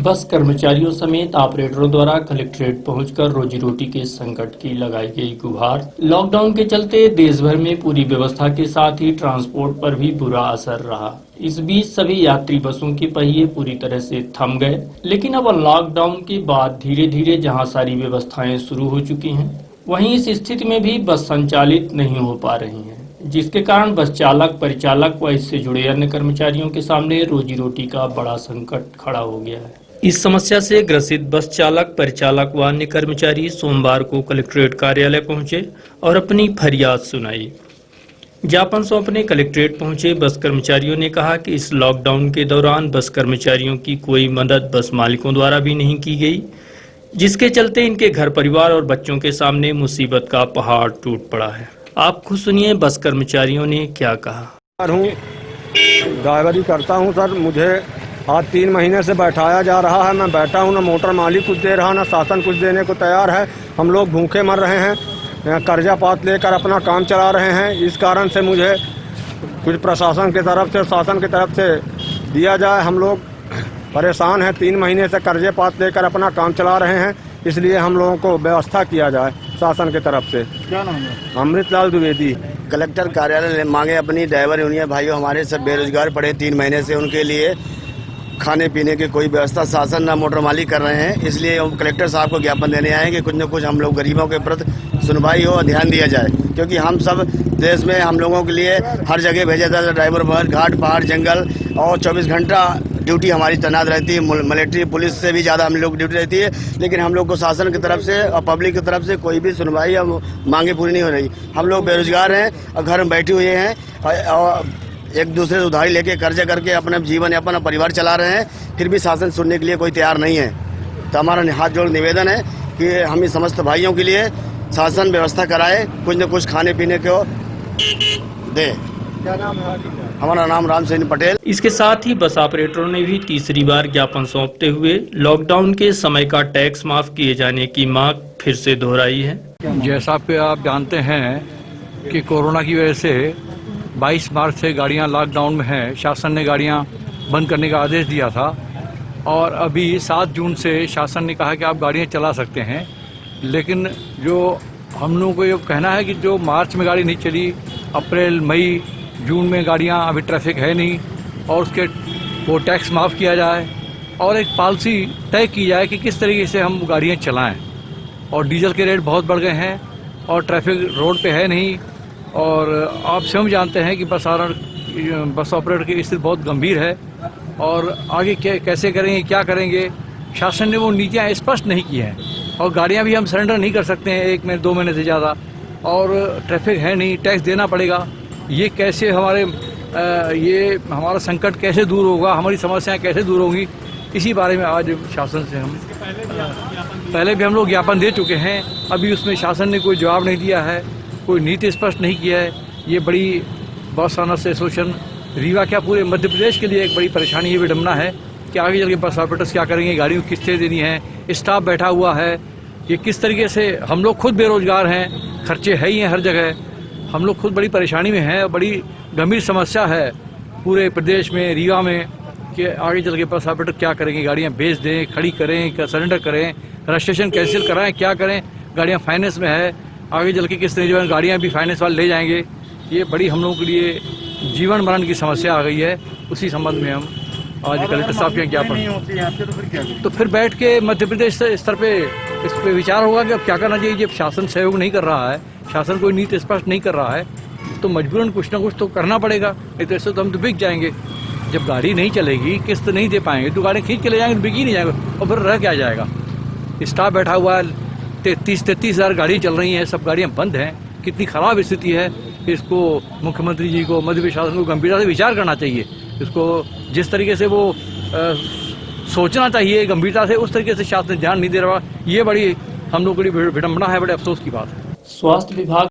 बस कर्मचारियों समेत ऑपरेटरों द्वारा कलेक्ट्रेट पहुंचकर रोजी रोटी के संकट की लगाई गई गुहार। लॉकडाउन के चलते देश भर में पूरी व्यवस्था के साथ ही ट्रांसपोर्ट पर भी बुरा असर रहा। इस बीच सभी यात्री बसों के पहिए पूरी तरह से थम गए। लेकिन अब लॉकडाउन के बाद धीरे धीरे जहां सारी व्यवस्थाएं शुरू हो चुकी हैं, वहीं इस स्थिति में भी बस संचालित नहीं हो पा रही हैं, जिसके कारण बस चालक, परिचालक व इससे जुड़े अन्य कर्मचारियों के सामने रोजी रोटी का बड़ा संकट खड़ा हो गया है। इस समस्या से ग्रसित बस चालक, परिचालक व अन्य कर्मचारी सोमवार को कलेक्ट्रेट कार्यालय पहुंचे और अपनी फरियाद सुनाई। ज्ञापन सौंपने कलेक्ट्रेट पहुंचे बस कर्मचारियों ने कहा कि इस लॉकडाउन के दौरान बस कर्मचारियों की कोई मदद बस मालिकों द्वारा भी नहीं की गई, जिसके चलते इनके घर परिवार और बच्चों के सामने मुसीबत का पहाड़ टूट पड़ा है। आप खुद सुनिए बस कर्मचारियों ने क्या कहा। ड्राइवरी करता हूं सर, मुझे आज 3 महीने से बैठाया जा रहा है। मैं बैठा हूं, ना मोटर मालिक कुछ दे रहा, ना शासन कुछ देने को तैयार है। हम लोग भूखे मर रहे हैं, कर्जा पात लेकर अपना काम चला रहे हैं। इस कारण से मुझे कुछ प्रशासन की तरफ से, शासन की तरफ से दिया जाए। हम लोग परेशान हैं, 3 महीने से कर्जे पात लेकर अपना काम चला रहे हैं, इसलिए हम लोगों को व्यवस्था किया जाए शासन की तरफ से। क्या नाम है? अमृतलाल द्विवेदी। कलेक्टर कार्यालय मांगे अपनी ड्राइवर यूनियन भाइयों, हमारे सब बेरोजगार पड़े 3 महीने से, उनके लिए खाने पीने की कोई व्यवस्था शासन न मोटर मालिक कर रहे हैं। इसलिए हम कलेक्टर साहब को ज्ञापन देने आए कि कुछ न कुछ हम लोग गरीबों के प्रति सुनवाई हो, ध्यान दिया जाए, क्योंकि हम सब देश में हम लोगों के लिए हर जगह भेजा जाता है। ड्राइवर पर घाट, पहाड़, जंगल और 24 घंटा ड्यूटी हमारी तैनात रहती है। मिलिट्री पुलिस से भी ज़्यादा हम लोग ड्यूटी रहती है, लेकिन हम लोग को शासन की तरफ से और पब्लिक की तरफ से कोई भी सुनवाई या मांगे पूरी नहीं हो रही। हम लोग बेरोजगार हैं और घर में बैठे हुए हैं और एक दूसरे से उधारी लेके कर्जे करके अपना जीवन यापन और परिवार चला रहे हैं, फिर भी शासन सुनने के लिए कोई तैयार नहीं है। तो हमारा हाथ जोड़ निवेदन है कि हम इस समस्त भाइयों के लिए शासन व्यवस्था कराए, कुछ न कुछ खाने पीने को दे। क्या नाम है? हमारा नाम राम सिंह पटेल। इसके साथ ही बस ऑपरेटरों ने भी तीसरी बार ज्ञापन सौंपते हुए लॉकडाउन के समय का टैक्स माफ किए जाने की मांग फिर से दोहराई है। जैसा कि आप जानते हैं कि कोरोना की वजह से 22 मार्च से गाड़ियां लॉकडाउन में हैं। शासन ने गाड़ियां बंद करने का आदेश दिया था और अभी 7 जून से शासन ने कहा कि आप गाड़ियां चला सकते हैं। लेकिन जो हम लोगों को ये कहना है कि जो मार्च में गाड़ी नहीं चली, अप्रैल, मई, जून में गाड़ियां अभी ट्रैफिक है नहीं, और उसके वो टैक्स माफ़ किया जाए और एक पॉलिसी तय की जाए कि किस तरीके से हम गाड़ियां चलाएं। और डीजल के रेट बहुत बढ़ गए हैं और ट्रैफिक रोड पे है नहीं, और आप स्वयं जानते हैं कि बस ऑपरेटर की स्थिति बहुत गंभीर है और आगे कैसे करेंगे, क्या करेंगे, शासन ने वो नीतियाँ स्पष्ट नहीं की हैं। और गाड़ियाँ भी हम सरेंडर नहीं कर सकते हैं 1 महीने 2 महीने से ज़्यादा, और ट्रैफिक है नहीं, टैक्स देना पड़ेगा। ये कैसे ये हमारा संकट कैसे दूर होगा, हमारी समस्याएं कैसे दूर होंगी, इसी बारे में आज शासन से हम पहले भी हम लोग ज्ञापन दे चुके हैं। अभी उसमें शासन ने कोई जवाब नहीं दिया है, कोई नीति स्पष्ट नहीं किया है। ये बड़ी बस ऑनर्स एसोसिएशन रीवा क्या पूरे मध्य प्रदेश के लिए एक बड़ी परेशानी, ये विडम्बना है कि आगे चल के बस ऑपरेटर्स क्या करेंगे, गाड़ियों की किस्तें देनी है, स्टाफ बैठा हुआ है, ये किस तरीके से। हम लोग खुद बेरोजगार हैं, खर्चे है ही हैं हर जगह, हम लोग खुद बड़ी परेशानी में हैं। बड़ी गंभीर समस्या है पूरे प्रदेश में, रीवा में, कि आगे चल के बस ऑपरेटर क्या करेंगे, गाड़ियाँ बेच दें, खड़ी करें, सरेंडर करें, रजिस्ट्रेशन कैंसिल कराएं, क्या करें, गाड़ियाँ फाइनेंस में है, आगे चल के किस तरीके जो है गाड़ियाँ भी फाइनेंस वाले ले जाएंगे। ये बड़ी हम लोगों के लिए जीवन मरण की समस्या आ गई है। उसी संबंध में हम आज कलेक्टर साहब के ज्ञापन तो फिर बैठ के मध्य प्रदेश स्तर पे इस पर विचार होगा कि अब क्या करना चाहिए। जब शासन सहयोग नहीं कर रहा है, शासन कोई नीति स्पष्ट नहीं कर रहा है, तो मजबूरन कुछ ना कुछ तो करना पड़ेगा, नहीं तो ऐसे तो हम तो बिक जाएंगे। जब गाड़ी नहीं चलेगी, किस्त नहीं दे पाएंगे, तो गाड़ी खींच के ले जाएंगे तो बिक ही नहीं जाएगा, और फिर रह क्या जाएगा। स्टाफ बैठा हुआ है, 33 हज़ार गाड़ी चल रही हैं, सब गाड़ियाँ बंद हैं। कितनी ख़राब स्थिति है, इसको मुख्यमंत्री जी को, मध्य प्रदेश शासन को गंभीरता से विचार करना चाहिए। इसको जिस तरीके से वो सोचना चाहिए गंभीरता से, उस तरीके से शासन ध्यान नहीं दे रहा। ये बड़ी हम लोग के लिए विडम्बना है, बड़े अफसोस की बात है। स्वास्थ्य विभाग